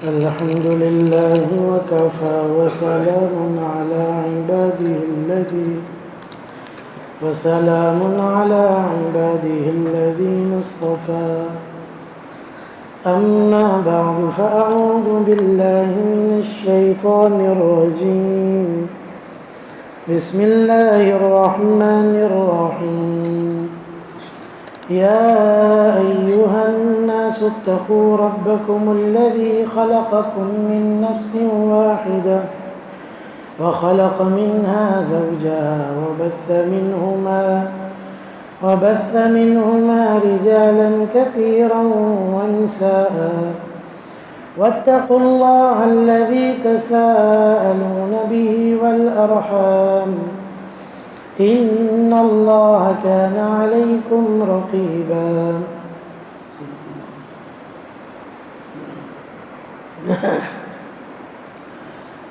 الحمد لله وكفى وسلام على عباده الذين اصطفى أما بعد فأعوذ بالله من الشيطان الرجيم بسم الله الرحمن الرحيم يا أيها الناس اتقوا ربكم الذي خلقكم من نفس واحدة وخلق منها زوجها وبث منهما رجالا كثيرا ونساء واتقوا الله الذي تساءلون به والأرحام إن الله كان عليكم رقيبا.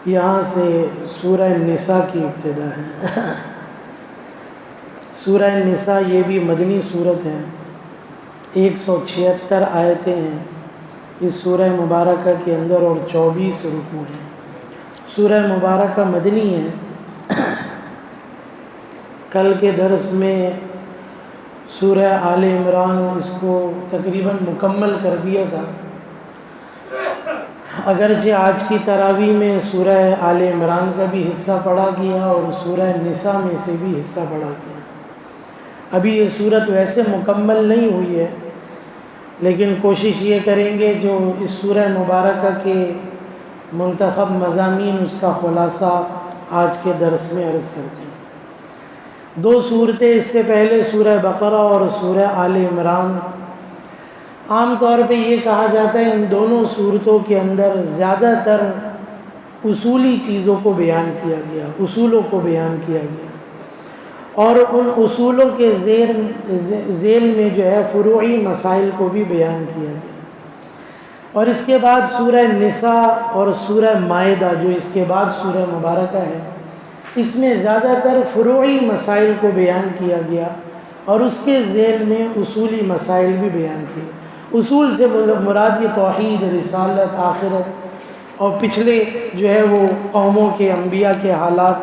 یہاں سے سورہ نساء کی ابتدا ہے. سورہ نساء یہ بھی مدنی صورت ہے. 176 آیتیں ہیں اس سورہ مبارکہ کے اندر اور 24 رکوع ہیں. سورہ مبارکہ مدنی ہے. کل کے درس میں سورہ آل عمران اس کو تقریباً مکمل کر دیا تھا. اگرچہ آج کی تراویح میں سورہ آل عمران کا بھی حصہ پڑھا گیا اور سورہ نساء میں سے بھی حصہ پڑھا گیا. ابھی یہ صورت ویسے مکمل نہیں ہوئی ہے، لیکن کوشش یہ کریں گے جو اس سورہ مبارکہ کے منتخب مضامین اس کا خلاصہ آج کے درس میں عرض کرتے ہیں. 2 صورتیں اس سے پہلے سورہ بقرہ اور سورہ آل عمران. عام طور پہ یہ کہا جاتا ہے ان دونوں صورتوں کے اندر زیادہ تر اصولی چیزوں کو بیان کیا گیا، اصولوں کو بیان کیا گیا، اور ان اصولوں کے ذیل میں جو ہے فروعی مسائل کو بھی بیان کیا گیا. اور اس کے بعد سورہ نساء اور سورہ مائدہ جو اس کے بعد سورہ مبارکہ ہے، اس میں زیادہ تر فروعی مسائل کو بیان کیا گیا اور اس کے ذیل میں اصولی مسائل بھی بیان کیے. اصول سے مراد یہ توحید، رسالت، آخرت اور پچھلے جو ہے وہ قوموں کے انبیاء کے حالات.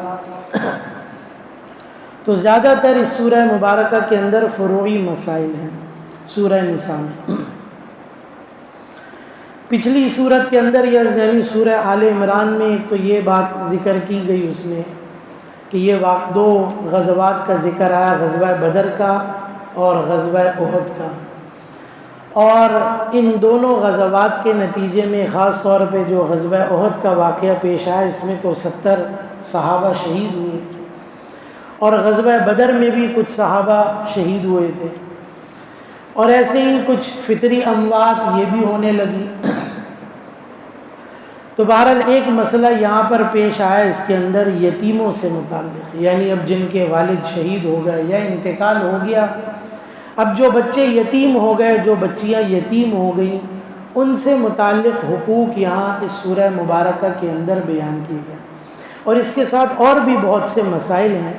تو زیادہ تر اس سورہ مبارکہ کے اندر فروعی مسائل ہیں. سورہ نساء میں پچھلی صورت کے اندر یعنی سورہ آل عمران میں تو یہ بات ذکر کی گئی اس میں کہ یہ 2 غزوات کا ذکر آیا، غزوہ بدر کا اور غزوہ احد کا. اور ان دونوں غزوات کے نتیجے میں خاص طور پہ جو غزوہ احد کا واقعہ پیش آیا، اس میں تو 70 صحابہ شہید ہوئے، اور غزوہ بدر میں بھی کچھ صحابہ شہید ہوئے تھے، اور ایسے ہی کچھ فطری اموات یہ بھی ہونے لگی. تو بہرحال ایک مسئلہ یہاں پر پیش آیا اس کے اندر یتیموں سے متعلق، یعنی اب جن کے والد شہید ہو گئے یا انتقال ہو گیا، اب جو بچے یتیم ہو گئے، جو بچیاں یتیم ہو گئیں، ان سے متعلق حقوق یہاں اس سورہ مبارکہ کے اندر بیان کیے گئے. اور اس کے ساتھ اور بھی بہت سے مسائل ہیں.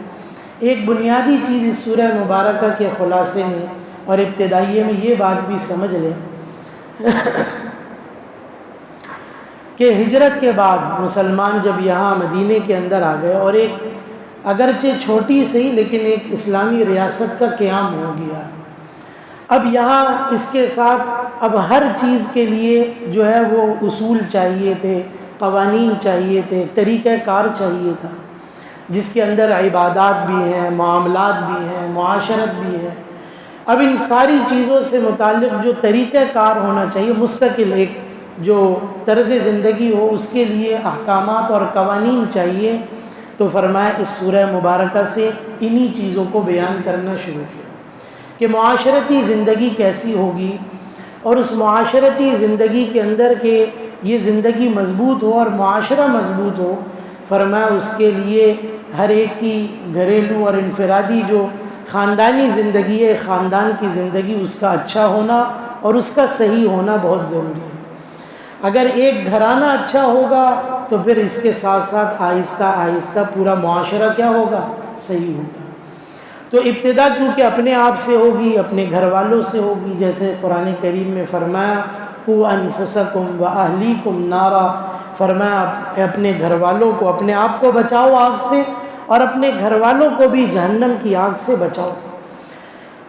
ایک بنیادی چیز اس سورہ مبارکہ کے خلاصے میں اور ابتدائیے میں یہ بات بھی سمجھ لیں کہ ہجرت کے بعد مسلمان جب یہاں مدینے کے اندر آ گئے اور ایک اگرچہ چھوٹی سی لیکن ایک اسلامی ریاست کا قیام ہو گیا. اب یہاں اس کے ساتھ اب ہر چیز کے لیے جو ہے وہ اصول چاہیے تھے، قوانین چاہیے تھے، طریقہ کار چاہیے تھا، جس کے اندر عبادات بھی ہیں، معاملات بھی ہیں، معاشرت بھی ہے. اب ان ساری چیزوں سے متعلق جو طریقہ کار ہونا چاہیے، مستقل ایک جو طرز زندگی ہو، اس کے لیے احکامات اور قوانین چاہیے. تو فرمایا اس سورہ مبارکہ سے انہی چیزوں کو بیان کرنا شروع کیا کہ معاشرتی زندگی کیسی ہوگی، اور اس معاشرتی زندگی کے اندر کہ یہ زندگی مضبوط ہو اور معاشرہ مضبوط ہو. فرمایا اس کے لیے ہر ایک کی گھریلو اور انفرادی جو خاندانی زندگی ہے، خاندان کی زندگی، اس کا اچھا ہونا اور اس کا صحیح ہونا بہت ضروری ہے. اگر ایک گھرانہ اچھا ہوگا تو پھر اس کے ساتھ ساتھ آہستہ آہستہ پورا معاشرہ کیا ہوگا؟ صحیح ہوگا. تو ابتدا کیونکہ اپنے آپ سے ہوگی، اپنے گھر والوں سے ہوگی، جیسے قرآن کریم میں فرمایا قوا انفسکم واہلیکم نارا، فرمایا اپنے گھر والوں کو، اپنے آپ کو بچاؤ آگ سے اور اپنے گھر والوں کو بھی جہنم کی آگ سے بچاؤ۔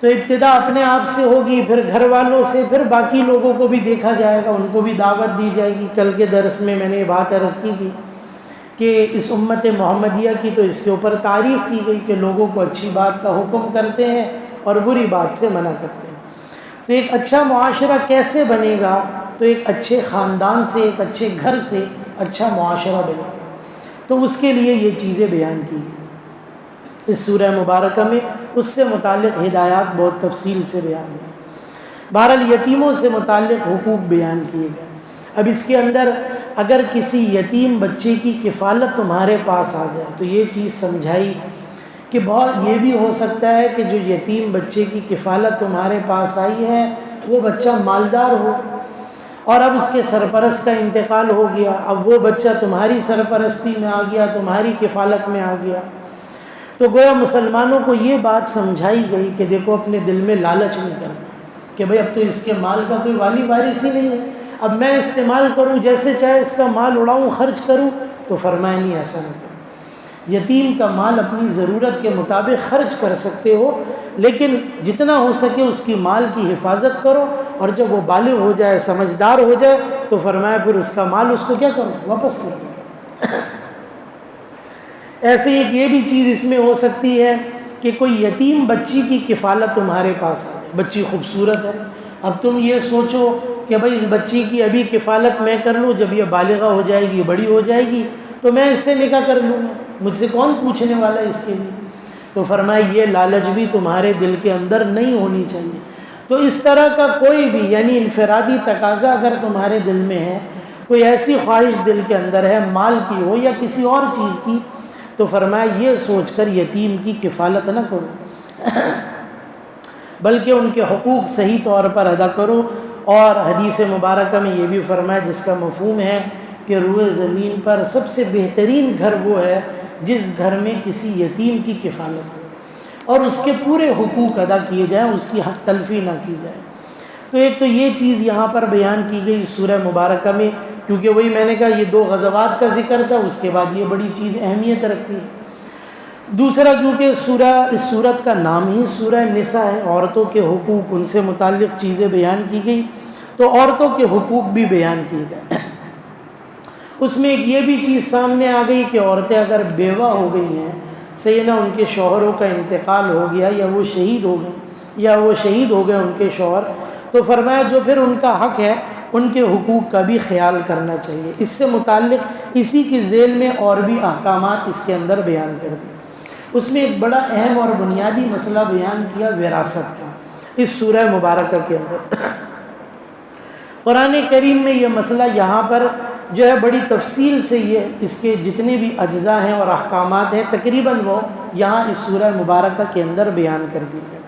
تو ابتدا اپنے آپ سے ہوگی، پھر گھر والوں سے، پھر باقی لوگوں کو بھی دیکھا جائے گا، ان کو بھی دعوت دی جائے گی۔ کل کے درس میں نے یہ بات عرض کی تھی کہ اس امت محمدیہ کی تو اس کے اوپر تعریف کی گئی کہ لوگوں کو اچھی بات کا حکم کرتے ہیں اور بری بات سے منع کرتے ہیں۔ تو ایک اچھا معاشرہ کیسے بنے گا؟ تو ایک اچھے خاندان سے، ایک اچھے گھر سے اچھا معاشرہ بنے گا۔ تو اس کے لیے یہ چیزیں بیان کی گئی اس سورہ مبارکہ میں، اس سے متعلق ہدایات بہت تفصیل سے بیان ہوئی۔ بہرحال یتیموں سے متعلق حقوق بیان کیے گئے۔ اب اس کے اندر اگر کسی یتیم بچے کی کفالت تمہارے پاس آ جائے تو یہ چیز سمجھائی کہ بہت یہ بھی ہو سکتا ہے کہ جو یتیم بچے کی کفالت تمہارے پاس آئی ہے وہ بچہ مالدار ہو اور اب اس کے سرپرست کا انتقال ہو گیا، اب وہ بچہ تمہاری سرپرستی میں آ گیا، تمہاری کفالت میں آ گیا۔ تو گویا مسلمانوں کو یہ بات سمجھائی گئی کہ دیکھو اپنے دل میں لالچ نہیں کرنا کہ بھئی اب تو اس کے مال کا کوئی والی وارث ہی نہیں ہے، اب میں استعمال کروں، جیسے چاہے اس کا مال اڑاؤں، خرچ کروں۔ تو فرمایا نہیں، ایسا نہیں کرنا۔ یتیم کا مال اپنی ضرورت کے مطابق خرچ کر سکتے ہو، لیکن جتنا ہو سکے اس کی مال کی حفاظت کرو، اور جب وہ بالغ ہو جائے، سمجھدار ہو جائے، تو فرمایا پھر اس کا مال اس کو کیا کرو؟ واپس کر دو۔ ایسے ایک یہ بھی چیز اس میں ہو سکتی ہے کہ کوئی یتیم بچی کی کفالت تمہارے پاس آ جائے، بچی خوبصورت ہے، اب تم یہ سوچو کہ بھئی اس بچی کی ابھی کفالت میں کر لوں، جب یہ بالغہ ہو جائے گی، بڑی ہو جائے گی تو میں اس سے نکاح کر لوں گا، مجھ سے کون پوچھنے والا ہے اس کے لیے۔ تو فرمایا یہ لالچ بھی تمہارے دل کے اندر نہیں ہونی چاہیے۔ تو اس طرح کا کوئی بھی یعنی انفرادی تقاضا اگر تمہارے دل میں ہے، کوئی ایسی خواہش دل کے اندر ہے، مال کی ہو یا کسی اور چیز کی، تو فرمایا یہ سوچ کر یتیم کی کفالت نہ کرو، بلکہ ان کے حقوق صحیح طور پر ادا کرو۔ اور حدیث مبارکہ میں یہ بھی فرمایا جس کا مفہوم ہے کہ روئے زمین پر سب سے بہترین گھر وہ ہے جس گھر میں کسی یتیم کی کفالت ہو اور اس کے پورے حقوق ادا کیے جائیں، اس کی حق تلفی نہ کی جائے۔ تو ایک تو یہ چیز یہاں پر بیان کی گئی سورہ مبارکہ میں، کیونکہ وہی میں نے کہا یہ دو غزوات کا ذکر تھا، اس کے بعد یہ بڑی چیز اہمیت رکھتی ہے۔ دوسرا کیونکہ اس سورت کا نام ہی سورہ نساء ہے، عورتوں کے حقوق، ان سے متعلق چیزیں بیان کی گئی، تو عورتوں کے حقوق بھی بیان کیے گئے۔ اس میں ایک یہ بھی چیز سامنے آ گئی کہ عورتیں اگر بیوہ ہو گئی ہیں، سیدنا ان کے شوہروں کا انتقال ہو گیا یا وہ شہید ہو گئے یا وہ شہید ہو گئے ان کے شوہر، تو فرمایا جو پھر ان کا حق ہے ان کے حقوق کا بھی خیال کرنا چاہیے۔ اس سے متعلق اسی کی ذیل میں اور بھی احکامات اس کے اندر بیان کر دی۔ اس میں ایک بڑا اہم اور بنیادی مسئلہ بیان کیا وراثت کا اس سورہ مبارکہ کے اندر۔ قرآن کریم میں یہ مسئلہ یہاں پر جو ہے بڑی تفصیل سے یہ اس کے جتنے بھی اجزاء ہیں اور احکامات ہیں تقریباً وہ یہاں اس سورہ مبارکہ کے اندر بیان کر دی گئی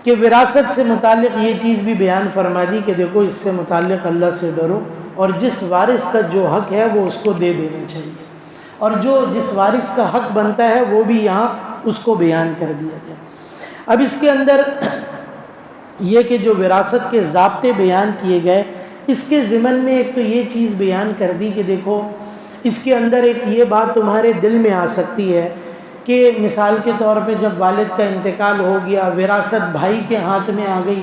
کہ وراثت سے متعلق یہ چیز بھی بیان فرما دی کہ دیکھو اس سے متعلق اللہ سے ڈرو اور جس وارث کا جو حق ہے وہ اس کو دے دینا چاہیے، اور جو جس وارث کا حق بنتا ہے وہ بھی یہاں اس کو بیان کر دیا گیا۔ اب اس کے اندر یہ کہ جو وراثت کے ضابطے بیان کیے گئے، اس کے ضمن میں ایک تو یہ چیز بیان کر دی کہ دیکھو اس کے اندر ایک یہ بات تمہارے دل میں آ سکتی ہے کہ مثال کے طور پہ جب والد کا انتقال ہو گیا، وراثت بھائی کے ہاتھ میں آ گئی،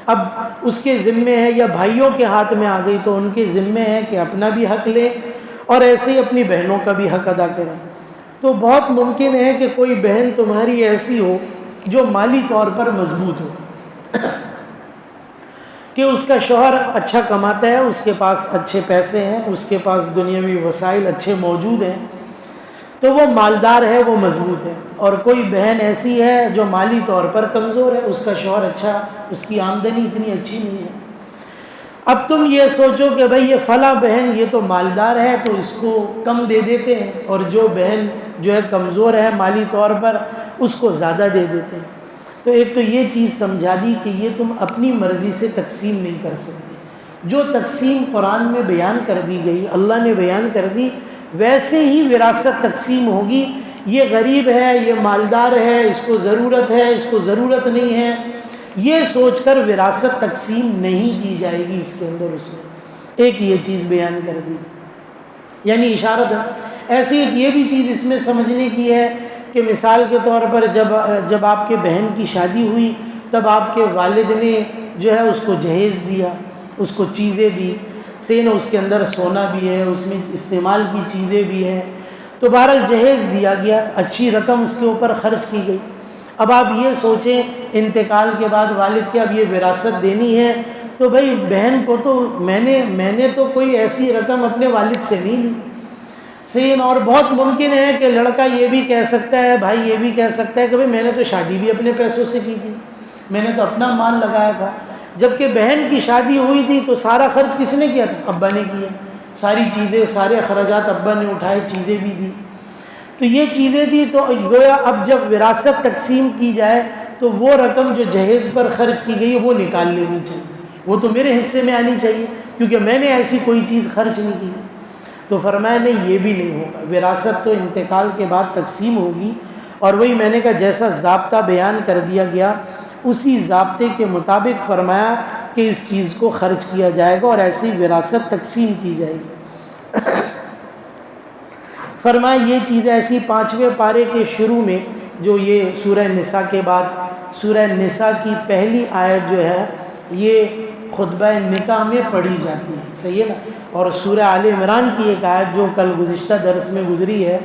اب اس کے ذمے ہے یا بھائیوں کے ہاتھ میں آ گئی تو ان کے ذمے ہے کہ اپنا بھی حق لیں اور ایسے ہی اپنی بہنوں کا بھی حق ادا کریں۔ تو بہت ممکن ہے کہ کوئی بہن تمہاری ایسی ہو جو مالی طور پر مضبوط ہو کہ اس کا شوہر اچھا کماتا ہے، اس کے پاس اچھے پیسے ہیں، اس کے پاس دنیاوی وسائل اچھے موجود ہیں، تو وہ مالدار ہے، وہ مضبوط ہے۔ اور کوئی بہن ایسی ہے جو مالی طور پر کمزور ہے، اس کا شوہر اچھا، اس کی آمدنی اتنی اچھی نہیں ہے۔ اب تم یہ سوچو کہ بھئی یہ فلاں بہن یہ تو مالدار ہے تو اس کو کم دے دیتے ہیں، اور جو بہن جو ہے کمزور ہے مالی طور پر اس کو زیادہ دے دیتے ہیں۔ تو ایک تو یہ چیز سمجھا دی کہ یہ تم اپنی مرضی سے تقسیم نہیں کر سکتے، جو تقسیم قرآن میں بیان کر دی گئی، اللہ نے بیان کر دی، ویسے ہی وراثت تقسیم ہوگی۔ یہ غریب ہے، یہ مالدار ہے، اس کو ضرورت ہے، اس کو ضرورت نہیں ہے، یہ سوچ کر وراثت تقسیم نہیں کی جائے گی اس کے اندر اس نے ایک یہ چیز بیان کر دی، یعنی اشارت ایسی ایک یہ بھی چیز اس میں سمجھنے کی ہے کہ مثال کے طور پر جب آپ کے بہن کی شادی ہوئی تب آپ کے والد نے جو ہے اس کو جہیز دیا، اس کو چیزیں دی، سین اس کے اندر سونا بھی ہے، اس میں استعمال کی چیزیں بھی ہیں، تو بہرحال جہیز دیا گیا، اچھی رقم اس کے اوپر خرچ کی گئی۔ اب آپ یہ سوچیں انتقال کے بعد والد کے اب یہ وراثت دینی ہے تو بھائی بہن کو تو میں نے تو کوئی ایسی رقم اپنے والد سے نہیں لی، صحیح، اور بہت ممکن ہے کہ لڑکا یہ بھی کہہ سکتا ہے، بھائی یہ بھی کہہ سکتا ہے کہ بھائی میں نے تو شادی بھی اپنے پیسوں سے کی تھی، میں نے تو اپنا مال لگایا تھا، جبکہ بہن کی شادی ہوئی تھی تو سارا خرچ کس نے کیا تھا؟ ابا نے کیا، ساری چیزیں سارے اخراجات ابا نے اٹھائے، چیزیں بھی دی، تو یہ چیزیں دی، تو گویا اب جب وراثت تقسیم کی جائے تو وہ رقم جو جہیز پر خرچ کی گئی وہ نکال لینی چاہیے، وہ تو میرے حصے میں آنی چاہیے کیونکہ میں نے ایسی کوئی چیز خرچ نہیں کی۔ تو فرمایا نہیں، یہ بھی نہیں ہوگا، وراثت تو انتقال کے بعد تقسیم ہوگی، اور وہی میں نے کہا جیسا ضابطہ بیان کر دیا گیا اسی ضابطے کے مطابق فرمایا کہ اس چیز کو خرچ کیا جائے گا اور ایسی وراثت تقسیم کی جائے گی۔ فرمایا یہ چیز ایسی 5ویں پارے کے شروع میں جو یہ سورہ نساء کے بعد سورہ نساء کی پہلی آیت جو ہے یہ خطبہ نکاح میں پڑھی جاتی ہے، صحیح ہے نا، اور سورہ آل عمران کی ایک آیت جو کل گزشتہ درس میں گزری ہے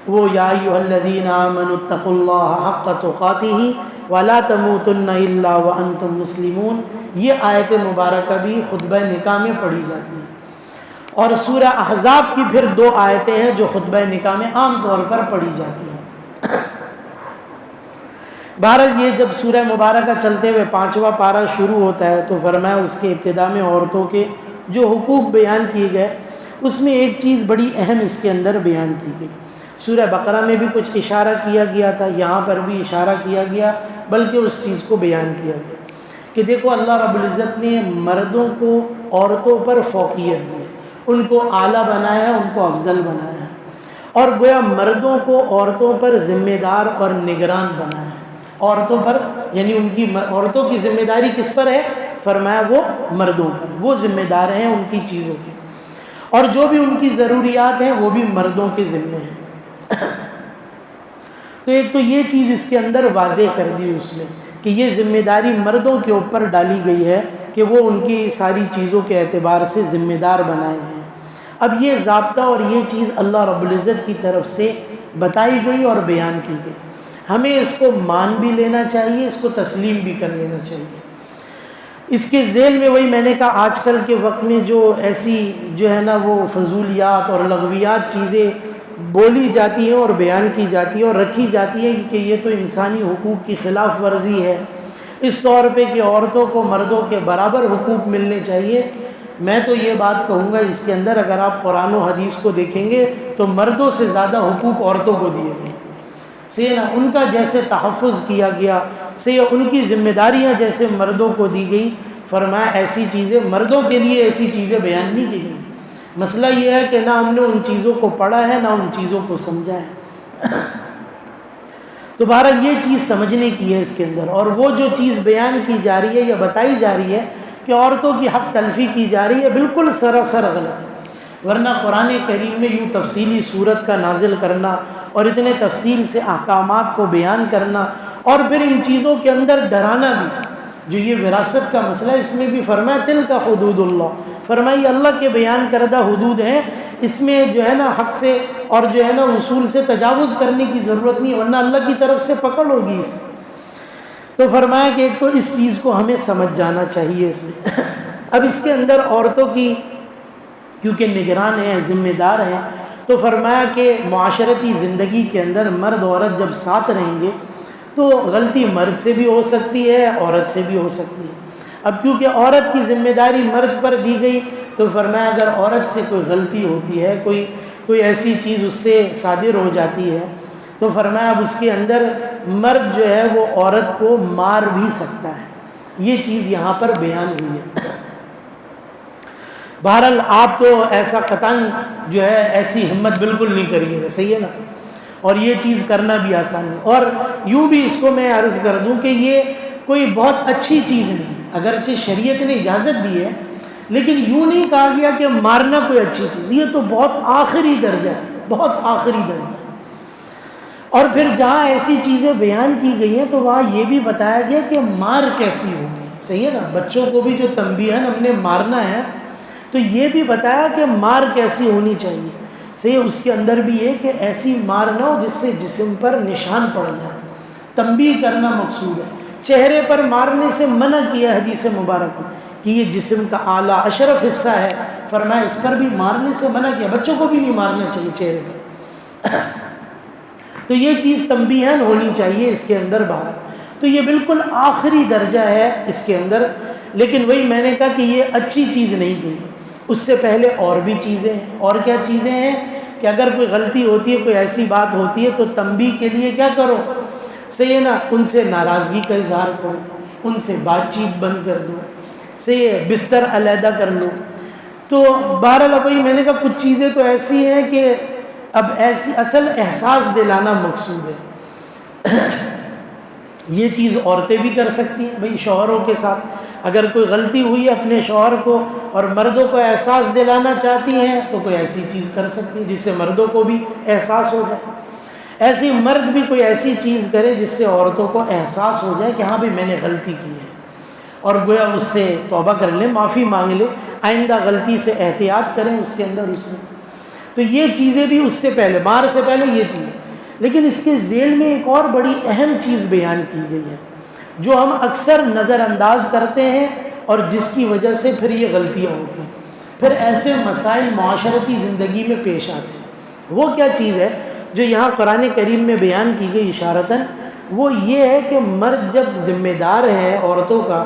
وہ یا ایھا الذین آمنوا اتقوا اللہ حق تقاتہ ولا تموتن الا وانتم مسلمون، یہ آیت مبارکہ بھی خطبہ نکاح میں پڑھی جاتی ہے۔ اور سورہ احزاب کی پھر 2 آیتیں ہیں جو خطبہ نکاح میں عام طور پر پڑھی جاتی ہیں۔ بہرحال یہ جب سورہ مبارکہ چلتے ہوئے 5واں پارہ شروع ہوتا ہے تو فرمایا اس کے ابتدا میں عورتوں کے جو حقوق بیان کیے گئے اس میں ایک چیز بڑی اہم اس کے اندر بیان کی گئی۔ سورہ بقرہ میں بھی کچھ اشارہ کیا گیا تھا، یہاں پر بھی اشارہ کیا گیا، بلکہ اس چیز کو بیان کیا گیا کہ دیکھو اللہ رب العزت نے مردوں کو عورتوں پر فوقیت دی، ان کو اعلیٰ بنایا ہے، ان کو افضل بنایا ہے، اور گویا مردوں کو عورتوں پر ذمہ دار اور نگران بنایا ہے۔ عورتوں پر یعنی عورتوں کی ذمہ داری کس پر ہے؟ فرمایا وہ مردوں پر، وہ ذمہ دار ہیں ان کی چیزوں کے، اور جو بھی ان کی ضروریات ہیں وہ بھی مردوں کے ذمے ہیں۔ تو ایک تو یہ چیز اس کے اندر واضح کر دی اس میں کہ یہ ذمہ داری مردوں کے اوپر ڈالی گئی ہے کہ وہ ان کی ساری چیزوں کے اعتبار سے ذمہ دار بنائے گئے ہیں۔ اب یہ ضابطہ اور یہ چیز اللہ رب العزت کی طرف سے بتائی گئی اور بیان کی گئی، ہمیں اس کو مان بھی لینا چاہیے، اس کو تسلیم بھی کر لینا چاہیے۔ اس کے ذیل میں وہی میں نے کہا آج کل کے وقت میں جو ایسی جو ہے نا وہ فضولیات اور لغویات چیزیں بولی جاتی ہیں اور بیان کی جاتی ہیں اور رکھی جاتی ہیں کہ یہ تو انسانی حقوق کی خلاف ورزی ہے، اس طور پہ کہ عورتوں کو مردوں کے برابر حقوق ملنے چاہیے۔ میں تو یہ بات کہوں گا اس کے اندر اگر آپ قرآن و حدیث کو دیکھیں گے تو مردوں سے زیادہ حقوق عورتوں کو دیے گئے، صحیح نا، ان کا جیسے تحفظ کیا گیا، صحیح، ان کی ذمہ داریاں جیسے مردوں کو دی گئی، فرمایا ایسی چیزیں مردوں کے لیے ایسی چیزیں بیان نہیں کی گئی۔ مسئلہ یہ ہے کہ نہ ہم نے ان چیزوں کو پڑھا ہے نہ ان چیزوں کو سمجھا ہے۔ تو بہرحال یہ چیز سمجھنے کی ہے اس کے اندر، اور وہ جو چیز بیان کی جا رہی ہے یا بتائی جا رہی ہے کہ عورتوں کی حق تلفی کی جا رہی ہے، بالکل سراسر غلط ہے۔ ورنہ قرآن کریم میں یوں تفصیلی صورت کا نازل کرنا اور اتنے تفصیل سے احکامات کو بیان کرنا اور پھر ان چیزوں کے اندر ڈرانا بھی، جو یہ وراثت کا مسئلہ ہے اس میں بھی فرمایا تلک حدود اللہ، فرمائی اللہ کے بیان کردہ حدود ہیں، اس میں جو ہے نا حق سے اور جو ہے نا اصول سے تجاوز کرنے کی ضرورت نہیں، ورنہ اللہ کی طرف سے پکڑ ہوگی اس میں۔ تو فرمایا کہ ایک تو اس چیز کو ہمیں سمجھ جانا چاہیے اس میں۔ اب اس کے اندر عورتوں کی کیونکہ نگران ہیں، ذمہ دار ہیں، تو فرمایا کہ معاشرتی زندگی کے اندر مرد عورت جب ساتھ رہیں گے تو غلطی مرد سے بھی ہو سکتی ہے، عورت سے بھی ہو سکتی ہے۔ اب کیونکہ عورت کی ذمہ داری مرد پر دی گئی تو فرمایا اگر عورت سے کوئی غلطی ہوتی ہے، کوئی ایسی چیز اس سے صادر ہو جاتی ہے تو فرمایا اب اس کے اندر مرد جو ہے وہ عورت کو مار بھی سکتا ہے۔ یہ چیز یہاں پر بیان ہوئی ہے۔ بہرحال آپ تو ایسا قطعاً جو ہے ایسی ہمت بالکل نہیں کریے گا، صحیح ہے نا، اور یہ چیز کرنا بھی آسان نہیں۔ اور یوں بھی اس کو میں عرض کر دوں کہ یہ کوئی بہت اچھی چیز نہیں، اگرچہ شریعت نے اجازت دی ہے، لیکن یوں نہیں کہا گیا کہ مارنا کوئی اچھی چیز، یہ تو بہت آخری درجہ ہے، بہت آخری درجہ۔ اور پھر جہاں ایسی چیزیں بیان کی گئی ہیں تو وہاں یہ بھی بتایا گیا کہ مار کیسی ہوگی، صحیح ہے نا، بچوں کو بھی جو تنبیہاً ہم نے مارنا ہے تو یہ بھی بتایا کہ مار کیسی ہونی چاہیے، صحیح ہے۔ اس کے اندر بھی یہ کہ ایسی مار نہ ہو جس سے جسم پر نشان پڑ جائے، تنبیہ کرنا مقصود ہے۔ چہرے پر مارنے سے منع کیا حدیث مبارک کہ یہ جسم کا اعلیٰ اشرف حصہ ہے، فرمایا اس پر بھی مارنے سے منع کیا، بچوں کو بھی نہیں مارنا چاہیے چہرے پر۔ تو یہ چیز تنبیہاً ہونی چاہیے اس کے اندر باہر، تو یہ بالکل آخری درجہ ہے اس کے اندر۔ لیکن وہی میں نے کہا کہ یہ اچھی چیز نہیں کہی، اس سے پہلے اور بھی چیزیں ہیں۔ اور کیا چیزیں ہیں کہ اگر کوئی غلطی ہوتی ہے، کوئی ایسی بات ہوتی ہے تو تنبیہ کے لیے کیا کرو، صحیح ہے نا، ان سے ناراضگی کا اظہار کرو، ان سے بات چیت بند کر دو، صحیح ہے، بستر علیحدہ کر لو۔ تو بہرحال وہی میں نے کہا کچھ چیزیں تو ایسی ہیں کہ اب ایسی اصل احساس دلانا مقصود ہے۔ یہ چیز عورتیں بھی کر سکتی ہیں بھئی، شوہروں کے ساتھ اگر کوئی غلطی ہوئی ہے اپنے شوہر کو اور مردوں کو احساس دلانا چاہتی ہیں تو کوئی ایسی چیز کر سکتی ہے جس سے مردوں کو بھی احساس ہو جائے، ایسی مرد بھی کوئی ایسی چیز کرے جس سے عورتوں کو احساس ہو جائے کہ ہاں بھی میں نے غلطی کی ہے، اور گویا اس سے توبہ کر لیں، معافی مانگ لیں، آئندہ غلطی سے احتیاط کریں اس کے اندر اس میں۔ تو یہ چیزیں بھی اس سے پہلے، مار سے پہلے یہ چیزیں۔ لیکن اس کے ذیل میں ایک اور بڑی اہم چیز بیان کی گئی ہے جو ہم اکثر نظر انداز کرتے ہیں اور جس کی وجہ سے پھر یہ غلطیاں ہوتی ہیں، پھر ایسے مسائل معاشرتی زندگی میں پیش آتے ہیں۔ وہ کیا چیز ہے جو یہاں قرآن کریم میں بیان کی گئی اشارتاً، وہ یہ ہے کہ مرد جب ذمہ دار ہے عورتوں کا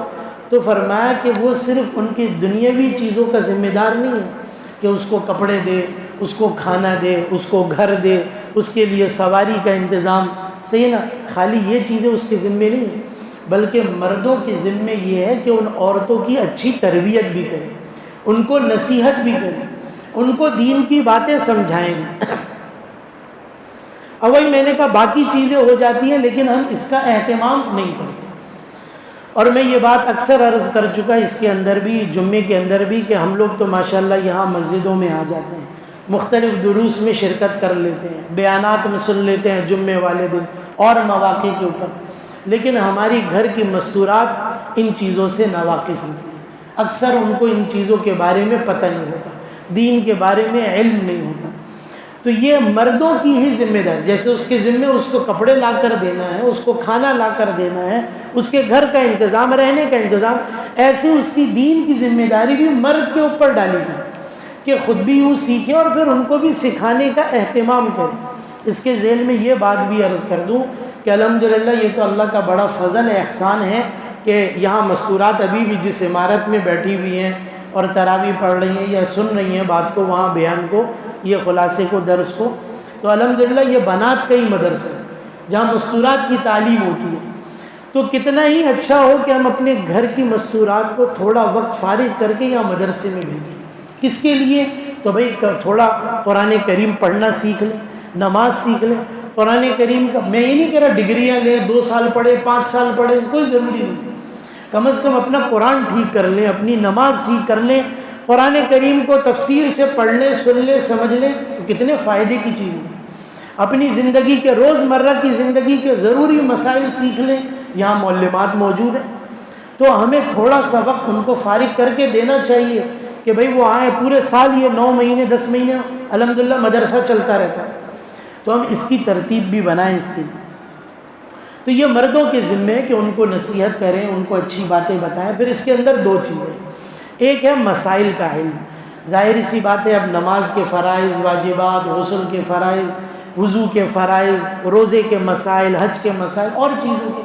تو فرمایا کہ وہ صرف ان کی دنیاوی چیزوں کا ذمہ دار نہیں ہے کہ اس کو کپڑے دے، اس کو کھانا دے، اس کو گھر دے، اس کے لیے سواری کا انتظام، صحیح نا، خالی یہ چیزیں اس کے ذمے نہیں ہیں، بلکہ مردوں کے ذمے یہ ہے کہ ان عورتوں کی اچھی تربیت بھی کریں، ان کو نصیحت بھی کریں، ان کو دین کی باتیں سمجھائیں گے۔ اب وہی میں نے کہا باقی چیزیں ہو جاتی ہیں لیکن ہم اس کا اہتمام نہیں کرتے، اور میں یہ بات اکثر عرض کر چکا اس کے اندر بھی، جمعے کے اندر بھی، کہ ہم لوگ تو ماشاءاللہ یہاں مسجدوں میں آ جاتے ہیں، مختلف دروس میں شرکت کر لیتے ہیں، بیانات میں سن لیتے ہیں جمعے والے دن اور مواقع کے اوپر، لیکن ہماری گھر کی مستورات ان چیزوں سے ناواقف ہوتی ہیں، اکثر ان کو ان چیزوں کے بارے میں پتہ نہیں ہوتا، دین کے بارے میں علم نہیں ہوتا۔ تو یہ مردوں کی ہی ذمہ داری، جیسے اس کے ذمے اس کو کپڑے لا کر دینا ہے، اس کو کھانا لا کر دینا ہے، اس کے گھر کا انتظام، رہنے کا انتظام، ایسے اس کی دین کی ذمہ داری بھی مرد کے اوپر ڈالی گئی کہ خود بھی یوں سیکھیں اور پھر ان کو بھی سکھانے کا اہتمام کریں۔ اس کے ذیل میں یہ بات بھی عرض کر دوں کہ الحمدللہ یہ تو اللہ کا بڑا فضل احسان ہے کہ یہاں مستورات ابھی بھی جس عمارت میں بیٹھی ہوئی ہیں اور تراویح پڑھ رہی ہیں یا سن رہی ہیں بات کو، وہاں بیان کو، یہ خلاصے کو، درس کو، تو الحمدللہ یہ بنات کا ہی مدرسہ ہے جہاں مستورات کی تعلیم ہوتی ہے۔ تو کتنا ہی اچھا ہو کہ ہم اپنے گھر کی مستورات کو تھوڑا وقت فارغ کر کے یہاں مدرسے میں بھیجیں۔ کس کے لیے؟ تو بھئی تھوڑا قرآن کریم پڑھنا سیکھ لیں، نماز سیکھ لیں۔ قرآن کریم کا میں یہ نہیں کہہ رہا ڈگریاں لیں، 2 سال پڑھے، 5 سال پڑھے، کوئی ضروری نہیں، کم از کم اپنا قرآن ٹھیک کر لیں، اپنی نماز ٹھیک کر لیں، قرآن کریم کو تفسیر سے پڑھ لیں، سن لیں، سمجھ لیں، تو کتنے فائدے کی چیز ہے۔ اپنی زندگی کے، روزمرہ کی زندگی کے ضروری مسائل سیکھ لیں، یہاں معلمات موجود ہیں، تو ہمیں تھوڑا سا وقت ان کو فارغ کر کے دینا چاہیے کہ بھئی وہ آئیں، پورے سال یہ 9 مہینے 10 مہینے الحمدللہ مدرسہ چلتا رہتا ہے، تو ہم اس کی ترتیب بھی بنائیں اس کے لیے۔ تو یہ مردوں کے ذمے ہے کہ ان کو نصیحت کریں، ان کو اچھی باتیں بتائیں۔ پھر اس کے اندر 2 چیزیں، ایک ہے مسائل کا علم، ظاہری سی بات ہے، اب نماز کے فرائض، واجبات، غسل کے فرائض، وضو کے فرائض، روزے کے مسائل، حج کے مسائل اور چیزوں کے،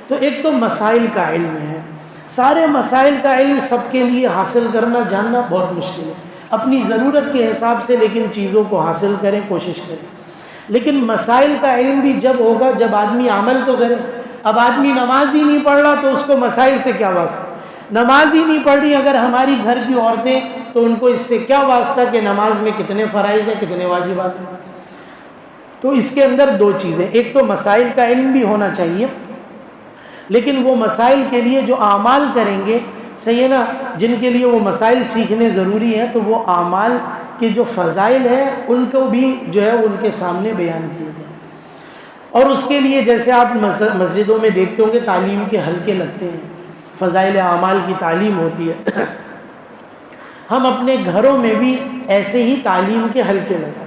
تو ایک تو مسائل کا علم ہے۔ سارے مسائل کا علم سب کے لیے حاصل کرنا، جاننا بہت مشکل ہے، اپنی ضرورت کے حساب سے لیکن چیزوں کو حاصل کریں، کوشش کریں۔ لیکن مسائل کا علم بھی جب ہوگا جب آدمی عمل تو کرے۔ اب آدمی نماز ہی نہیں پڑھ رہا تو اس کو مسائل سے کیا واسطہ؟ نماز ہی نہیں پڑھ رہی اگر ہماری گھر کی عورتیں تو ان کو اس سے کیا واسطہ کہ نماز میں کتنے فرائض ہیں، کتنے واجبات ہیں۔ تو اس کے اندر 2 چیزیں، ایک تو مسائل کا علم بھی ہونا چاہیے، لیکن وہ مسائل کے لیے جو اعمال کریں گے، صحیح ہے نا، جن کے لیے وہ مسائل سیکھنے ضروری ہیں، تو وہ اعمال کے جو فضائل ہیں ان کو بھی جو ہے ان کے سامنے بیان کیے گئے۔ اور اس کے لیے جیسے آپ مسجدوں میں دیکھتے ہوں گے تعلیم کے حلقے لگتے ہیں، فضائل اعمال کی تعلیم ہوتی ہے، ہم اپنے گھروں میں بھی ایسے ہی تعلیم کے حلقے لگائیں۔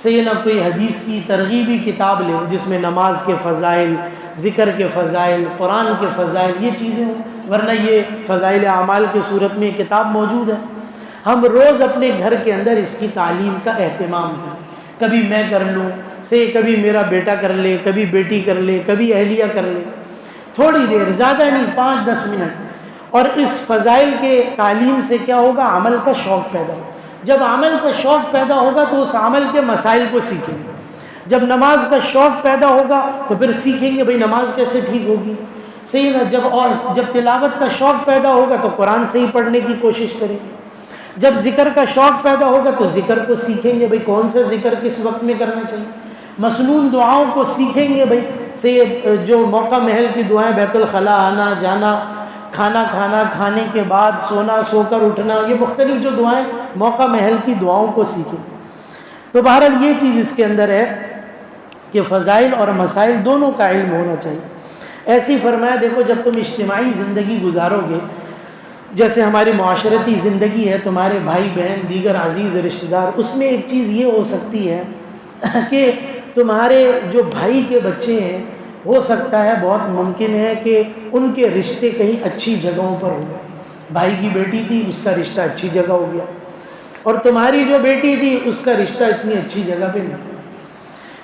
صحیح نا، کوئی حدیث کی ترغیبی کتاب لے جس میں نماز کے فضائل، ذکر کے فضائل، قرآن کے فضائل، یہ چیزیں ہوں، ورنہ یہ فضائل اعمال کی صورت میں کتاب موجود ہے۔ ہم روز اپنے گھر کے اندر اس کی تعلیم کا اہتمام کریں، کبھی میں کر لوں سے، کبھی میرا بیٹا کر لے، کبھی بیٹی کر لے، کبھی اہلیہ کر لے، تھوڑی دیر، زیادہ نہیں، 5-10 منٹ۔ اور اس فضائل کے تعلیم سے کیا ہوگا؟ عمل کا شوق پیدا ہوگا۔ جب عمل کا شوق پیدا ہوگا تو اس عمل کے مسائل کو سیکھیں گے۔ جب نماز کا شوق پیدا ہوگا تو پھر سیکھیں گے بھئی نماز کیسے ٹھیک ہوگی، صحیح نا۔ جب تلاوت کا شوق پیدا ہوگا تو قرآن صحیح پڑھنے کی کوشش کریں گے۔ جب ذکر کا شوق پیدا ہوگا تو ذکر کو سیکھیں گے بھئی کون سا ذکر کس وقت میں کرنا چاہیے۔ مسنون دعاؤں کو سیکھیں گے بھئی، صحیح، جو موقع محل کی دعائیں، بیت الخلاء آنا جانا، کھانا کھانا، کھانے کے بعد سونا، سو کر اٹھنا، یہ مختلف جو دعائیں موقع محل کی دعاؤں کو سیکھیں۔ تو بہرحال یہ چیز اس کے اندر ہے کہ فضائل اور مسائل دونوں کا علم ہونا چاہیے۔ ایسی فرمایا، دیکھو جب تم اجتماعی زندگی گزارو گے، جیسے ہماری معاشرتی زندگی ہے، تمہارے بھائی بہن، دیگر عزیز رشتہ دار، اس میں ایک چیز یہ ہو سکتی ہے کہ تمہارے جو بھائی کے بچے ہیں، ہو سکتا ہے، بہت ممکن ہے کہ ان کے رشتے کہیں اچھی جگہوں پر ہو گئے۔ بھائی کی بیٹی تھی، اس کا رشتہ اچھی جگہ ہو گیا، اور تمہاری جو بیٹی تھی اس کا رشتہ اتنی اچھی جگہ پہ نہیں ہوا۔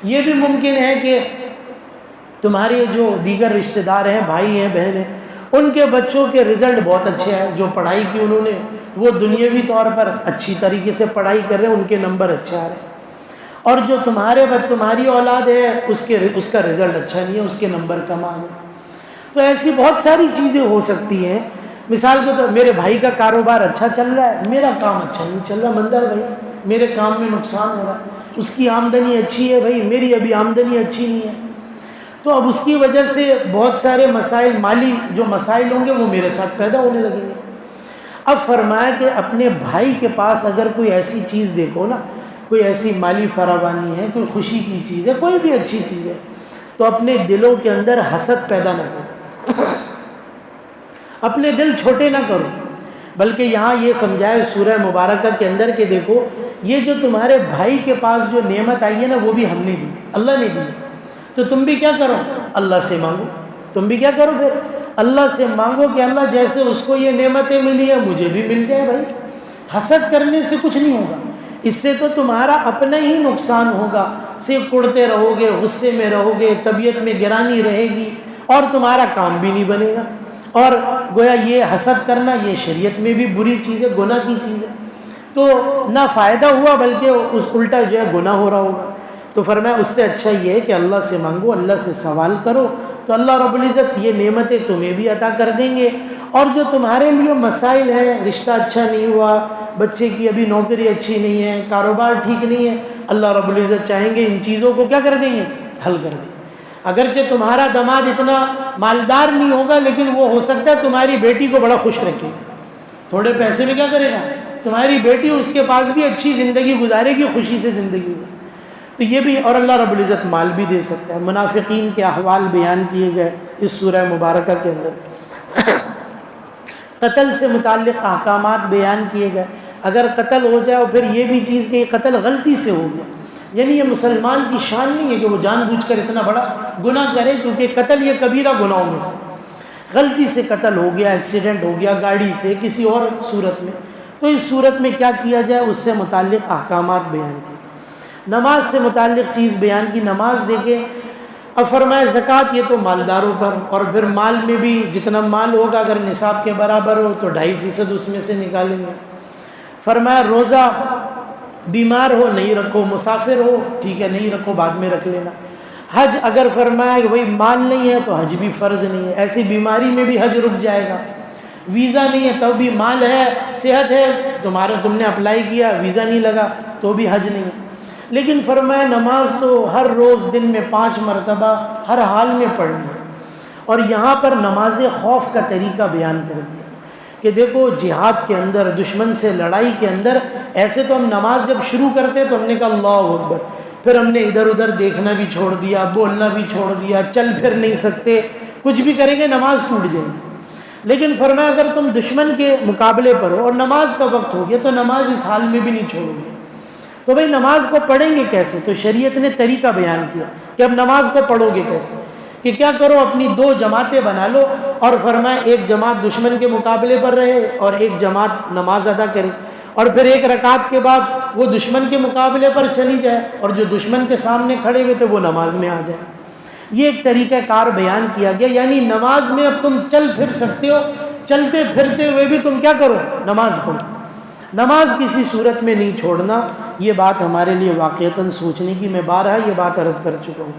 یہ بھی ممکن ہے کہ تمہارے جو دیگر رشتہ دار ہیں، بھائی ہیں، بہن ہیں، ان کے بچوں کے رزلٹ بہت اچھے ہیں، جو پڑھائی کی انہوں نے، وہ دنیاوی طور پر اچھی طریقے سے پڑھائی کر رہے ہیں، ان کے نمبر اچھے آ رہے ہیں۔ اور جو تمہاری اولاد ہے، اس کا رزلٹ اچھا نہیں ہے، اس کے نمبر کم آ گئے۔ تو ایسی بہت ساری چیزیں ہو سکتی ہیں۔ مثال کے طور، میرے بھائی کا کاروبار اچھا چل رہا ہے، میرا کام اچھا نہیں چل رہا، مندہ ہے بھائی، میرے کام میں نقصان ہو رہا ہے۔ اس کی آمدنی اچھی ہے بھائی، میری ابھی آمدنی اچھی نہیں ہے، تو اب اس کی وجہ سے بہت سارے مسائل، مالی جو مسائل ہوں گے وہ میرے ساتھ پیدا ہونے لگیں گے۔ اب فرمایا کہ اپنے بھائی کے پاس اگر کوئی ایسی چیز دیکھو نا، کوئی ایسی مالی فراوانی ہے، کوئی خوشی کی چیز ہے، کوئی بھی اچھی چیز ہے، تو اپنے دلوں کے اندر حسد پیدا نہ کرو، اپنے دل چھوٹے نہ کرو، بلکہ یہاں یہ سمجھائے سورہ مبارکہ کے اندر کہ دیکھو یہ جو تمہارے بھائی کے پاس جو نعمت آئی ہے نا، وہ بھی ہم نے دی، اللہ نے دی، تو تم بھی کیا کرو؟ اللہ سے مانگو۔ تم بھی کیا کرو؟ پھر اللہ سے مانگو کہ اللہ جیسے اس کو یہ نعمتیں ملی ہیں مجھے بھی مل جائے۔ بھائی حسد کرنے سے کچھ نہیں ہوگا، اس سے تو تمہارا اپنا ہی نقصان ہوگا، صرف کڑتے رہو گے، غصے میں رہو گے، طبیعت میں گرانی رہے گی، اور تمہارا کام بھی نہیں بنے گا۔ اور گویا یہ حسد کرنا یہ شریعت میں بھی بری چیز ہے، گناہ کی چیز ہے، تو نہ فائدہ ہوا بلکہ اس الٹا جو ہے گناہ ہو رہا ہوگا۔ تو فرمایا اس سے اچھا یہ ہے کہ اللہ سے مانگو، اللہ سے سوال کرو، تو اللہ رب العزت یہ نعمتیں تمہیں بھی عطا کر دیں گے۔ اور جو تمہارے لیے مسائل ہیں، رشتہ اچھا نہیں ہوا، بچے کی ابھی نوکری اچھی نہیں ہے، کاروبار ٹھیک نہیں ہے، اللہ رب العزت چاہیں گے ان چیزوں کو کیا کر دیں گے؟ حل کر دیں گے۔ اگرچہ تمہارا داماد اتنا مالدار نہیں ہوگا، لیکن وہ ہو سکتا ہے تمہاری بیٹی کو بڑا خوش رکھے، تھوڑے پیسے میں کیا کرے گا، تمہاری بیٹی اس کے پاس بھی اچھی زندگی گزارے گی، خوشی سے زندگی گزارے، تو یہ بھی، اور اللہ رب العزت مال بھی دے سکتا ہے۔ منافقین کے احوال بیان کیے گئے اس سورہ مبارکہ کے اندر، قتل سے متعلق احکامات بیان کیے گئے۔ اگر قتل ہو جائے اور پھر یہ بھی چیز کہ قتل غلطی سے ہو گیا، یعنی یہ مسلمان کی شان نہیں ہے کہ وہ جان بوجھ کر اتنا بڑا گناہ کرے، کیونکہ قتل یہ کبیرہ گناہوں میں سے، غلطی سے قتل ہو گیا، ایکسیڈنٹ ہو گیا گاڑی سے، کسی اور صورت میں، تو اس صورت میں کیا کیا جائے، اس سے متعلق احکامات بیان کیے۔ نماز سے متعلق چیز بیان کی، نماز دیکھیں، اب فرمایا زکوٰۃ یہ تو مالداروں پر، اور پھر مال میں بھی جتنا مال ہوگا اگر نصاب کے برابر ہو تو 2.5% اس میں سے نکالیں گے۔ فرمایا روزہ بیمار ہو نہیں رکھو، مسافر ہو ٹھیک ہے نہیں رکھو، بعد میں رکھ لینا۔ حج اگر فرمایا کہ بھائی مال نہیں ہے تو حج بھی فرض نہیں ہے، ایسی بیماری میں بھی حج رک جائے گا۔ ویزا نہیں ہے تب بھی، مال ہے، صحت ہے، تم نے اپلائی کیا، ویزا نہیں لگا تو بھی حج نہیں ہے۔ لیکن فرمایا نماز تو ہر روز دن میں 5 مرتبہ ہر حال میں پڑھنی ہے، اور یہاں پر نماز خوف کا طریقہ بیان کر دیا کہ دیکھو جہاد کے اندر، دشمن سے لڑائی کے اندر، ایسے تو ہم نماز جب شروع کرتے تو ہم نے کہا اللہ اکبر، پھر ہم نے ادھر ادھر دیکھنا بھی چھوڑ دیا، بولنا بھی چھوڑ دیا، چل پھر نہیں سکتے، کچھ بھی کریں گے نماز ٹوٹ جائے گی۔ لیکن فرمایا اگر تم دشمن کے مقابلے پر ہو اور نماز کا وقت ہو گیا تو نماز اس حال میں بھی نہیں چھوڑو گے۔ تو بھئی نماز کو پڑھیں گے کیسے؟ تو شریعت نے طریقہ بیان کیا کہ اب نماز کو پڑھو گے کیسے، کہ کیا کرو اپنی 2 جماعتیں بنا لو، اور فرمایا ایک جماعت دشمن کے مقابلے پر رہے اور ایک جماعت نماز ادا کرے، اور پھر 1 رکعت کے بعد وہ دشمن کے مقابلے پر چلی جائے اور جو دشمن کے سامنے کھڑے ہوئے تھے وہ نماز میں آ جائے۔ یہ ایک طریقہ کار بیان کیا گیا، یعنی نماز میں اب تم چل پھر سکتے ہو، چلتے پھرتے ہوئے بھی تم کیا کرو، نماز پڑھو، نماز کسی صورت میں نہیں چھوڑنا۔ یہ بات ہمارے لیے واقعتاً سوچنے کی، میں بارہا یہ بات عرض کر چکا ہوں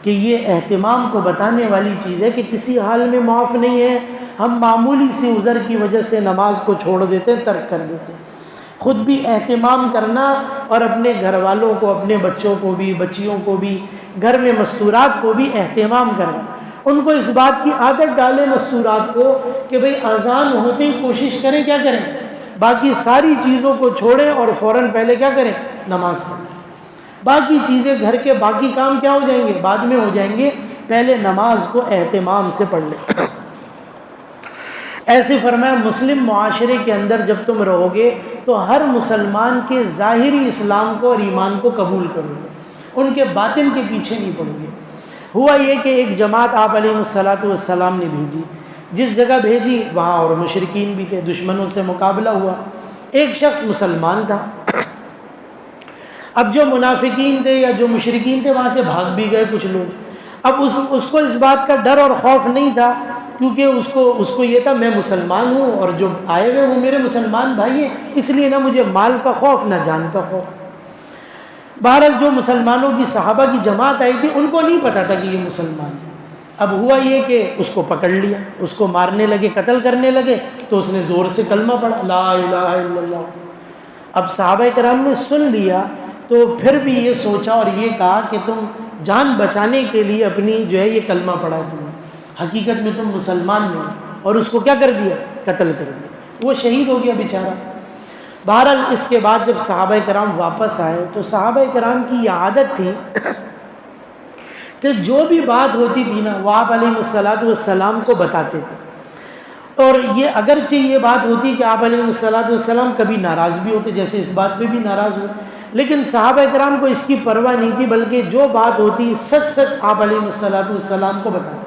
کہ یہ اہتمام کو بتانے والی چیز ہے کہ کسی حال میں معاف نہیں ہے۔ ہم معمولی سی عذر کی وجہ سے نماز کو چھوڑ دیتے ہیں، ترک کر دیتے ہیں۔ خود بھی اہتمام کرنا اور اپنے گھر والوں کو، اپنے بچوں کو بھی، بچیوں کو بھی، گھر میں مستورات کو بھی اہتمام کرنا، ان کو اس بات کی عادت ڈالیں مستورات کو کہ بھئی اذان ہوتے ہی کوشش کریں، کیا کریں، باقی ساری چیزوں کو چھوڑیں اور فوراً پہلے کیا کریں، نماز پڑھیں۔ باقی چیزیں گھر کے باقی کام کیا ہو جائیں گے، بعد میں ہو جائیں گے، پہلے نماز کو اہتمام سے پڑھ لیں۔ ایسے فرمایا مسلم معاشرے کے اندر جب تم رہو گے تو ہر مسلمان کے ظاہری اسلام کو اور ایمان کو قبول کرو گے، ان کے باطن کے پیچھے نہیں پڑو گے۔ ہوا یہ کہ ایک جماعت آپ علیہ السلام نے بھیجی، جس جگہ بھیجی وہاں اور مشرکین بھی تھے، دشمنوں سے مقابلہ ہوا۔ ایک شخص مسلمان تھا، اب جو منافقین تھے یا جو مشرکین تھے وہاں سے بھاگ بھی گئے کچھ لوگ۔ اب اس کو اس بات کا ڈر اور خوف نہیں تھا، کیونکہ اس کو یہ تھا میں مسلمان ہوں اور جو آئے ہوئے وہ میرے مسلمان بھائی ہیں، اس لیے نہ مجھے مال کا خوف نہ جان کا خوف۔ بہرحال جو مسلمانوں کی صحابہ کی جماعت آئی تھی ان کو نہیں پتا تھا کہ یہ مسلمان ہے۔ اب ہوا یہ کہ اس کو پکڑ لیا، اس کو مارنے لگے، قتل کرنے لگے، تو اس نے زور سے کلمہ پڑھا، لا الہ الا اللہ۔ اب صحابہ کرام نے سن لیا تو پھر بھی یہ سوچا اور یہ کہا کہ تم جان بچانے کے لیے اپنی جو ہے یہ کلمہ پڑھا تم نے، حقیقت میں تم مسلمان نہیں، اور اس کو کیا کر دیا، قتل کر دیا، وہ شہید ہو گیا بیچارہ۔ بہرحال اس کے بعد جب صحابہ کرام واپس آئے تو صحابہ کرام کی یہ عادت تھی کہ جو بھی بات ہوتی تھی نا وہ آپ علیہ السلام کو بتاتے تھے، اور یہ اگرچہ یہ بات ہوتی کہ آپ علیہ السلام کبھی ناراض بھی ہوتے، جیسے اس بات پہ بھی ناراض ہوئے، لیکن صحابہ کرام کو اس کی پرواہ نہیں تھی، بلکہ جو بات ہوتی سچ سچ آپ علیہ السلام کو بتاتے تھے۔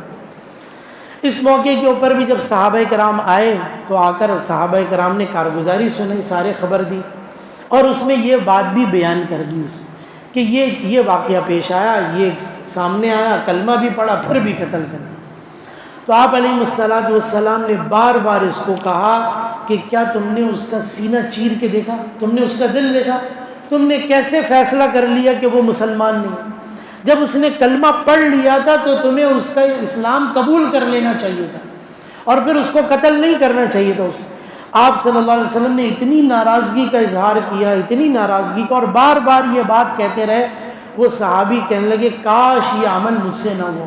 اس موقع کے اوپر بھی جب صحابہ کرام آئے تو آ کر صحابہ کرام نے کارگزاری سنی، سارے خبر دی، اور اس میں یہ بات بھی بیان کر دی اس میں کہ یہ واقعہ پیش آیا، یہ سامنے آیا، کلمہ بھی پڑھا، پھر بھی قتل کر دیا۔ تو آپ علیہ السلام نے بار بار اس کو کہا کہ کیا تم نے اس کا سینہ چیر کے دیکھا، تم نے اس کا دل دیکھا، تم نے کیسے فیصلہ کر لیا کہ وہ مسلمان نہیں؟ جب اس نے کلمہ پڑھ لیا تھا تو تمہیں اس کا اسلام قبول کر لینا چاہیے تھا، اور پھر اس کو قتل نہیں کرنا چاہیے تھا۔ آپ صلی اللہ علیہ وسلم نے اتنی ناراضگی کا اظہار کیا، اتنی ناراضگی کا، اور بار بار یہ بات کہتے رہے، وہ صحابی کہنے لگے کاش یہ عمل مجھ سے نہ ہوا،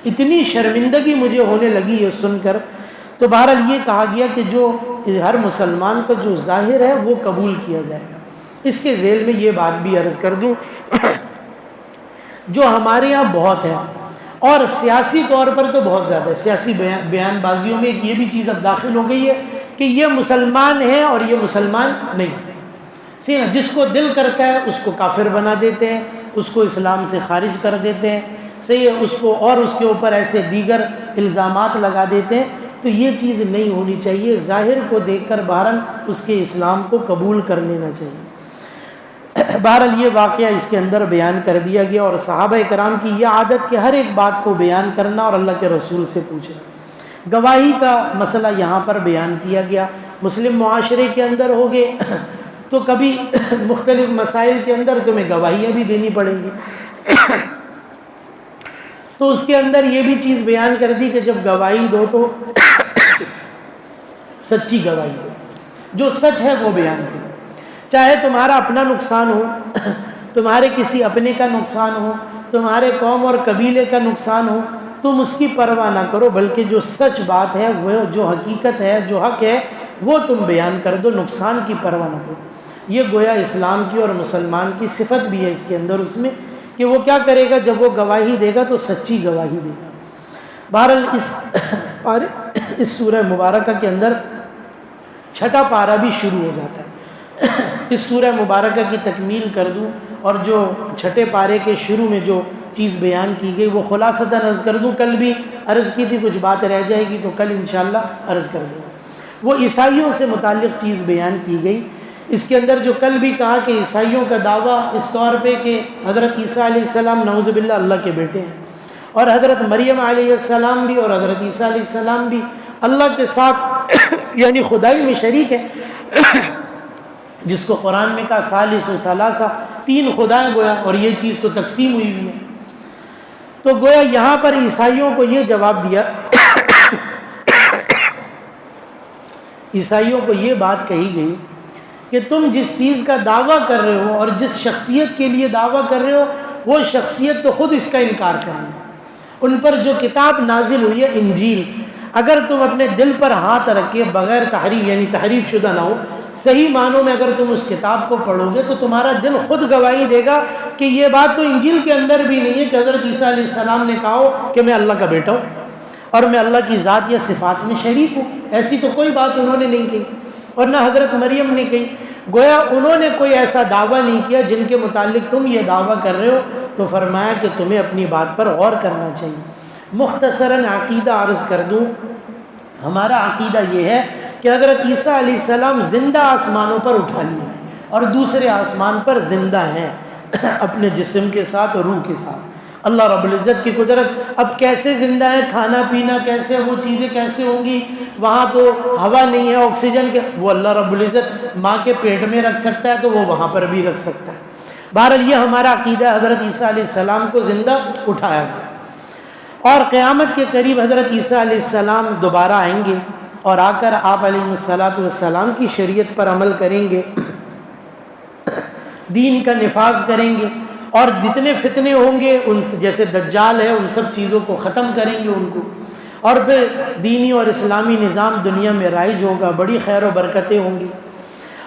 اتنی شرمندگی مجھے ہونے لگی یہ سن کر۔ تو بہرحال یہ کہا گیا کہ جو ہر مسلمان کا جو ظاہر ہے وہ قبول کیا جائے گا۔ اس کے ذیل میں یہ بات بھی عرض کر دوں جو ہمارے یہاں بہت ہے، اور سیاسی طور پر تو بہت زیادہ ہے، سیاسی بیان بازیوں میں یہ بھی چیز اب داخل ہو گئی ہے کہ یہ مسلمان ہے اور یہ مسلمان نہیں ہے۔ جس کو دل کرتا ہے اس کو کافر بنا دیتے ہیں، اس کو اسلام سے خارج کر دیتے ہیں، صحیح ہے، اس کو اور اس کے اوپر ایسے دیگر الزامات لگا دیتے ہیں۔ تو یہ چیز نہیں ہونی چاہیے، ظاہر کو دیکھ کر بہرحال اس کے اسلام کو قبول کر لینا چاہیے۔ بہرحال یہ واقعہ اس کے اندر بیان کر دیا گیا، اور صحابہ کرام کی یہ عادت کہ ہر ایک بات کو بیان کرنا اور اللہ کے رسول سے پوچھنا۔ گواہی کا مسئلہ یہاں پر بیان کیا گیا۔ مسلم معاشرے کے اندر ہوگے تو کبھی مختلف مسائل کے اندر تمہیں گواہیاں بھی دینی پڑیں گی، تو اس کے اندر یہ بھی چیز بیان کر دی کہ جب گواہی دو تو سچی گواہی دو، جو سچ ہے وہ بیان کرو، چاہے تمہارا اپنا نقصان ہو، تمہارے کسی اپنے کا نقصان ہو، تمہارے قوم اور قبیلے کا نقصان ہو، تم اس کی پرواہ نہ کرو، بلکہ جو سچ بات ہے، وہ جو حقیقت ہے، جو حق ہے، وہ تم بیان کر دو، نقصان کی پرواہ نہ کرو۔ یہ گویا اسلام کی اور مسلمان کی صفت بھی ہے اس کے اندر، اس میں کہ وہ کیا کرے گا، جب وہ گواہی دے گا تو سچی گواہی دے گا۔ بہرحال اس سورہ مبارکہ کے اندر چھٹا پارہ بھی شروع ہو جاتا ہے۔ اس سورہ مبارکہ کی تکمیل کر دوں، اور جو چھٹے پارے کے شروع میں جو چیز بیان کی گئی وہ خلاصتاً عرض کر دوں۔ کل بھی عرض کی تھی، کچھ بات رہ جائے گی تو کل انشاءاللہ عرض کر دوں گا۔ وہ عیسائیوں سے متعلق چیز بیان کی گئی۔ اس کے اندر جو کل بھی کہا کہ عیسائیوں کا دعویٰ اس طور پہ کہ حضرت عیسیٰ علیہ السلام نعوذ باللہ اللہ کے بیٹے ہیں، اور حضرت مریم علیہ السلام بھی اور حضرت عیسیٰ علیہ السلام بھی اللہ کے ساتھ یعنی خدائی میں شریک ہیں، جس کو قرآن میں کہا ثالث و ثلاثہ، تین خدائیں گویا، اور یہ چیز تو تقسیم ہوئی ہوئی ہے۔ تو گویا یہاں پر عیسائیوں کو یہ جواب دیا، عیسائیوں کو یہ بات کہی گئی کہ تم جس چیز کا دعویٰ کر رہے ہو اور جس شخصیت کے لیے دعویٰ کر رہے ہو، وہ شخصیت تو خود اس کا انکار کر رہی ہے۔ ان پر جو کتاب نازل ہوئی ہے انجیل، اگر تم اپنے دل پر ہاتھ رکھے بغیر تحریف یعنی تحریف شدہ نہ ہو، صحیح معنوں میں اگر تم اس کتاب کو پڑھو گے تو تمہارا دل خود گواہی دے گا کہ یہ بات تو انجیل کے اندر بھی نہیں ہے کہ حضرت عیسیٰ علیہ السلام نے کہا ہو کہ میں اللہ کا بیٹا ہوں اور میں اللہ کی ذات یا صفات میں شریک ہوں۔ ایسی تو کوئی بات انہوں نے نہیں کہی، اور نہ حضرت مریم نے کہی۔ گویا انہوں نے کوئی ایسا دعویٰ نہیں کیا جن کے متعلق تم یہ دعویٰ کر رہے ہو، تو فرمایا کہ تمہیں اپنی بات پر غور کرنا چاہیے۔ مختصراً عقیدہ عرض کر دوں، ہمارا عقیدہ یہ ہے کہ حضرت عیسیٰ علیہ السلام زندہ آسمانوں پر اٹھا لیے ہیں اور دوسرے آسمان پر زندہ ہیں اپنے جسم کے ساتھ اور روح کے ساتھ۔ اللہ رب العزت کی قدرت، اب کیسے زندہ ہیں، کھانا پینا کیسے، وہ چیزیں کیسے ہوں گی، وہاں تو ہوا نہیں ہے، آکسیجن کے، وہ اللہ رب العزت ماں کے پیٹ میں رکھ سکتا ہے تو وہ وہاں پر بھی رکھ سکتا ہے۔ بہرحال یہ ہمارا عقیدہ، حضرت عیسیٰ علیہ السلام کو زندہ اٹھایا گیا، اور قیامت کے قریب حضرت عیسیٰ علیہ السلام دوبارہ آئیں گے اور آ کر آپ علیہ السلام کی شریعت پر عمل کریں گے، دین کا نفاذ کریں گے، اور جتنے فتنے ہوں گے ان سے، جیسے دجال ہے، ان سب چیزوں کو ختم کریں گے ان کو، اور پھر دینی اور اسلامی نظام دنیا میں رائج ہوگا، بڑی خیر و برکتیں ہوں گی،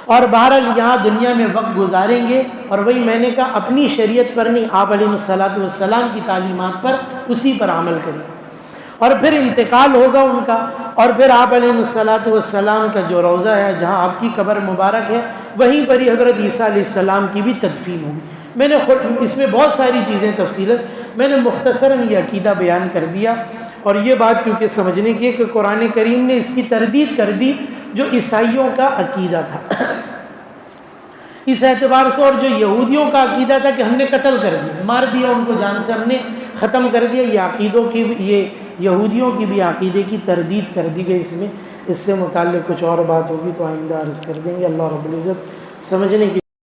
اور بہرحال یہاں دنیا میں وقت گزاریں گے، اور وہی میں نے کہا اپنی شریعت پر نہیں، آپ علیہ السلام کی تعلیمات پر، اسی پر عمل کریں گے، اور پھر انتقال ہوگا ان کا، اور پھر آپ علیہ السلام کا جو روضہ ہے جہاں آپ کی قبر مبارک ہے، وہیں پر ہی حضرت عیسیٰ علیہ السلام کی بھی تدفین ہوگی۔ میں نے خود اس میں بہت ساری چیزیں تفصیلاً، میں نے مختصراً یہ عقیدہ بیان کر دیا، اور یہ بات کیونکہ سمجھنے کی ہے کہ قرآن کریم نے اس کی تردید کر دی جو عیسائیوں کا عقیدہ تھا اس اعتبار سے، اور جو یہودیوں کا عقیدہ تھا کہ ہم نے قتل کر دیا، مار دیا ان کو، جان سے ہم نے ختم کر دیا، یہ عقیدوں کی، یہ یہودیوں کی بھی عقیدے کی تردید کر دی گئی اس میں۔ اس سے متعلق کچھ اور بات ہوگی تو آئندہ عرض کر دیں گے۔ اللہ رب العزت سمجھنے کی